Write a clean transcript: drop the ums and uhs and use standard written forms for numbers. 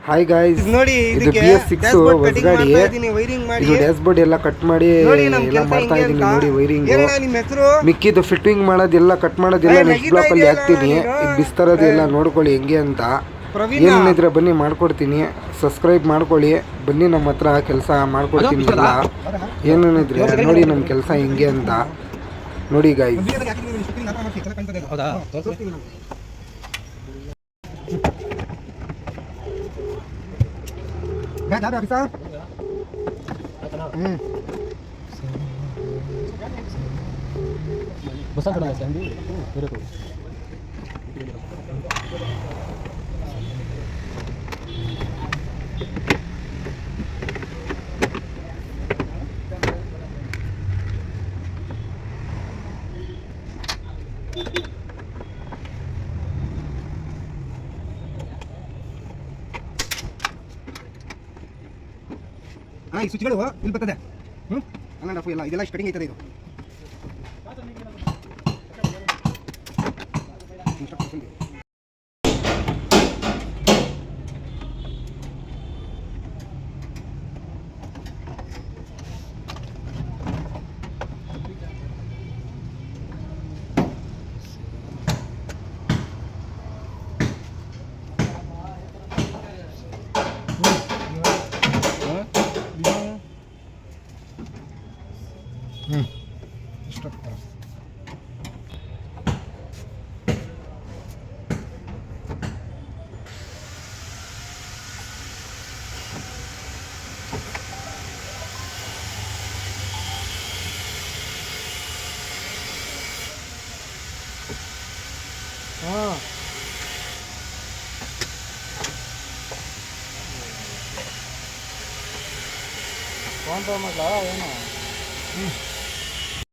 Hi guys, ನೋಡಿ ಇದು BS6 ಹೊಸ ಗಾಡಿ. ಇದು ಡ್ಯಾಶ್ ಬೋರ್ಡ್ ಎಲ್ಲ ಕಟ್ ಮಾಡಿ ಎಲ್ಲ ಮಾಡ್ತಾ ಇದೀನಿ ನೋಡಿ. ವೈರಿಂಗ್ ಮಿಕ್ಕಿದು ಫಿಟ್ಟಿಂಗ್ ಮಾಡೋದೆಲ್ಲ ಕಟ್ ಮಾಡೋದೆಲ್ಲ ನೆಕ್ಸ್ಟ್ ಬ್ಲಾಕ್ ಅಲ್ಲಿ ಹಾಕ್ತೀನಿ. ಇದು ಬಿಸ್ತರದು ಎಲ್ಲ ನೋಡ್ಕೊಳ್ಳಿ ಹೆಂಗೆ ಅಂತ. ಏನಿದ್ರೆ ಬನ್ನಿ ಮಾಡ್ಕೊಡ್ತೀನಿ. ಸಬ್ಸ್ಕ್ರೈಬ್ ಮಾಡ್ಕೊಳ್ಳಿ. ಬನ್ನಿ ನಮ್ಮ ಹತ್ರ ಕೆಲಸ ಮಾಡ್ಕೊಡ್ತೀನಿ ಎಲ್ಲ. ಏನೇನಿದ್ರೆ ನೋಡಿ ನಮ್ಮ ಕೆಲಸ ಹೆಂಗೆ ಅಂತ ನೋಡಿ ಗಾಯ್ಸ್. ಈ ಸ್ವಿಚ್ಗಳು ಇಲ್ಲಿ ಬರ್ತದೆ. ಆನ್ ಆಫ್ ಎಲ್ಲ ಇದೆಲ್ಲ ಸ್ಪೆಟ್ಟಿಂಗ್ ಐತದೆ. ಇದು ಫೋನ್ ಪೇ ಮಾಡಲ ಏನು?